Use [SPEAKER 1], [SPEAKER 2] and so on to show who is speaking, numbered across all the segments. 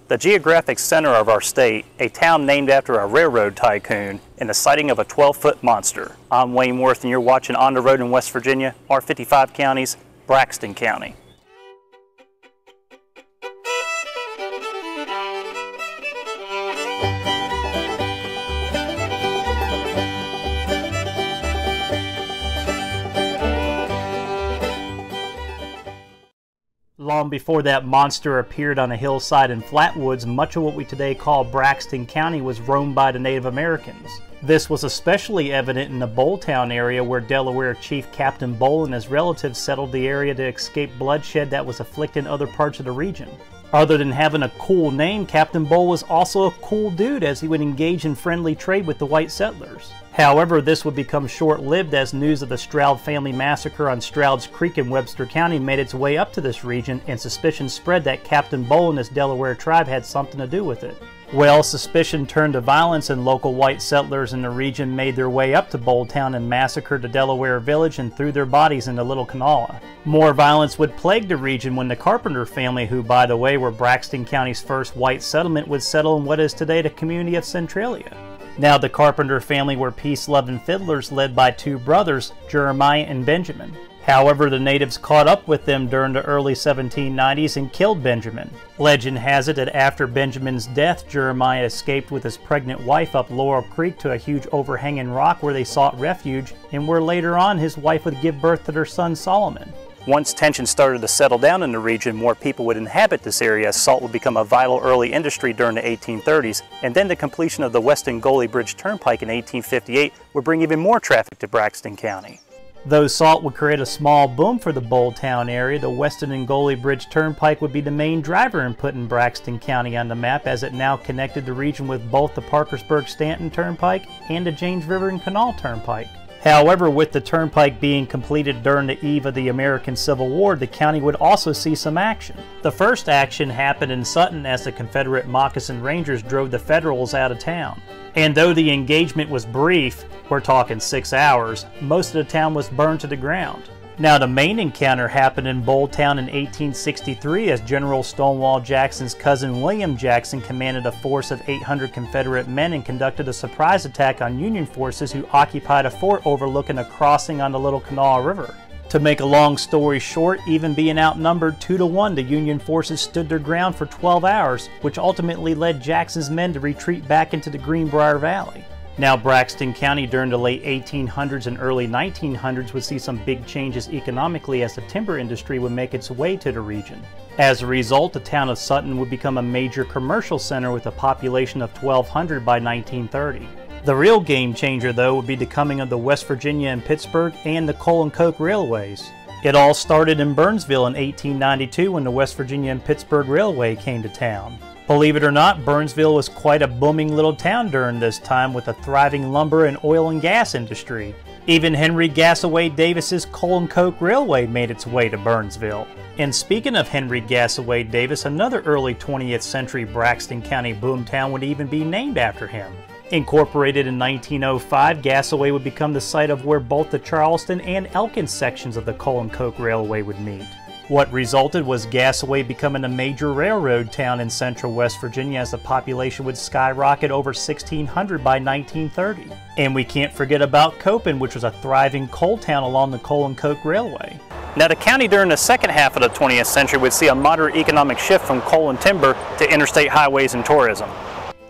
[SPEAKER 1] The geographic center of our state, a town named after a railroad tycoon, and the sighting of a 12-foot monster. I'm Wayne Worth, and you're watching On the Road in West Virginia, our 55 counties, Braxton County. Long before that monster appeared on a hillside in Flatwoods, much of what we today call Braxton County was roamed by the Native Americans. This was especially evident in the Boaltown area, where Delaware Chief Captain Bull and his relatives settled the area to escape bloodshed that was afflicting other parts of the region. Other than having a cool name, Captain Bull was also a cool dude, as he would engage in friendly trade with the white settlers. However, this would become short-lived as news of the Stroud family massacre on Stroud's Creek in Webster County made its way up to this region, and suspicion spread that Captain Bull and his Delaware tribe had something to do with it. Well, suspicion turned to violence, and local white settlers in the region made their way up to Boaltown and massacred the Delaware village and threw their bodies into Little Kanawha. More violence would plague the region when the Carpenter family, who by the way were Braxton County's first white settlement, would settle in what is today the community of Centralia. Now, the Carpenter family were peace-loving fiddlers led by two brothers, Jeremiah and Benjamin. However, the natives caught up with them during the early 1790s and killed Benjamin. Legend has it that after Benjamin's death, Jeremiah escaped with his pregnant wife up Laurel Creek to a huge overhanging rock where they sought refuge, and where later on his wife would give birth to their son Solomon. Once tensions started to settle down in the region, more people would inhabit this area as salt would become a vital early industry during the 1830s, and then the completion of the Weston Gully Bridge Turnpike in 1858 would bring even more traffic to Braxton County. Though salt would create a small boom for the Boaltown area, the Weston and Gully Bridge Turnpike would be the main driver in putting Braxton County on the map, as it now connected the region with both the Parkersburg-Stanton Turnpike and the James River and Canal Turnpike. However, with the turnpike being completed during the eve of the American Civil War, the county would also see some action. The first action happened in Sutton as the Confederate Moccasin Rangers drove the Federals out of town. And though the engagement was brief, we're talking 6 hours, most of the town was burned to the ground. Now, the main encounter happened in Boaltown in 1863 as General Stonewall Jackson's cousin William Jackson commanded a force of 800 Confederate men and conducted a surprise attack on Union forces who occupied a fort overlooking a crossing on the Little Kanawha River. To make a long story short, even being outnumbered 2-1, the Union forces stood their ground for 12 hours, which ultimately led Jackson's men to retreat back into the Greenbrier Valley. Now, Braxton County during the late 1800s and early 1900s would see some big changes economically as the timber industry would make its way to the region. As a result, the town of Sutton would become a major commercial center with a population of 1,200 by 1930. The real game changer, though, would be the coming of the West Virginia and Pittsburgh and the Coal and Coke Railways. It all started in Burnsville in 1892 when the West Virginia and Pittsburgh Railway came to town. Believe it or not, Burnsville was quite a booming little town during this time with a thriving lumber and oil and gas industry. Even Henry Gasaway Davis's Coal and Coke Railway made its way to Burnsville. And speaking of Henry Gasaway Davis, another early 20th century Braxton County boomtown would even be named after him. Incorporated in 1905, Gasaway would become the site of where both the Charleston and Elkins sections of the Coal and Coke Railway would meet. What resulted was Gasaway becoming a major railroad town in central West Virginia as the population would skyrocket over 1,600 by 1930. And we can't forget about Copen, which was a thriving coal town along the Coal and Coke Railway. Now, the county during the second half of the 20th century would see a moderate economic shift from coal and timber to interstate highways and tourism.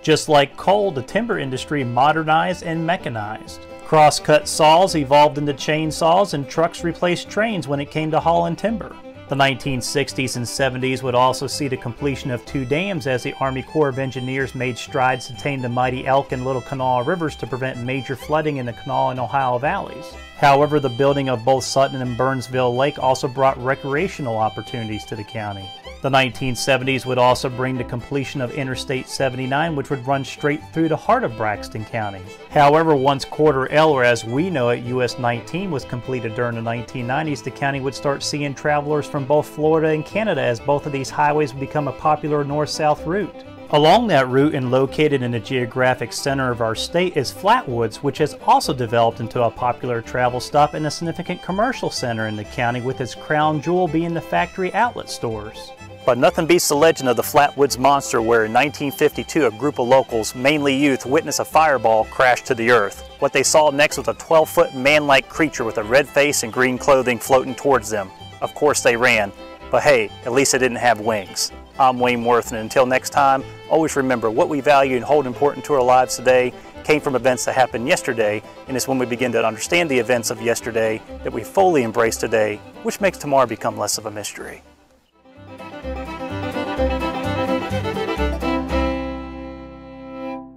[SPEAKER 1] Just like coal, the timber industry modernized and mechanized. Cross-cut saws evolved into chainsaws, and trucks replaced trains when it came to hauling timber. The 1960s and 70s would also see the completion of 2 dams as the Army Corps of Engineers made strides to tame the mighty Elk and Little Kanawha rivers to prevent major flooding in the Kanawha and Ohio valleys. However, the building of both Sutton and Burnsville Lake also brought recreational opportunities to the county. The 1970s would also bring the completion of Interstate 79, which would run straight through the heart of Braxton County. However, once Quarter L, or as we know it, US 19, was completed during the 1990s, the county would start seeing travelers from both Florida and Canada, as both of these highways would become a popular north-south route. Along that route and located in the geographic center of our state is Flatwoods, which has also developed into a popular travel stop and a significant commercial center in the county, with its crown jewel being the factory outlet stores. But nothing beats the legend of the Flatwoods Monster, where in 1952 a group of locals, mainly youth, witnessed a fireball crash to the earth. What they saw next was a 12-foot man-like creature with a red face and green clothing floating towards them. Of course they ran, but hey, at least it didn't have wings. I'm Wayne Worth, and until next time, always remember what we value and hold important to our lives today came from events that happened yesterday, and it's when we begin to understand the events of yesterday that we fully embrace today, which makes tomorrow become less of a mystery.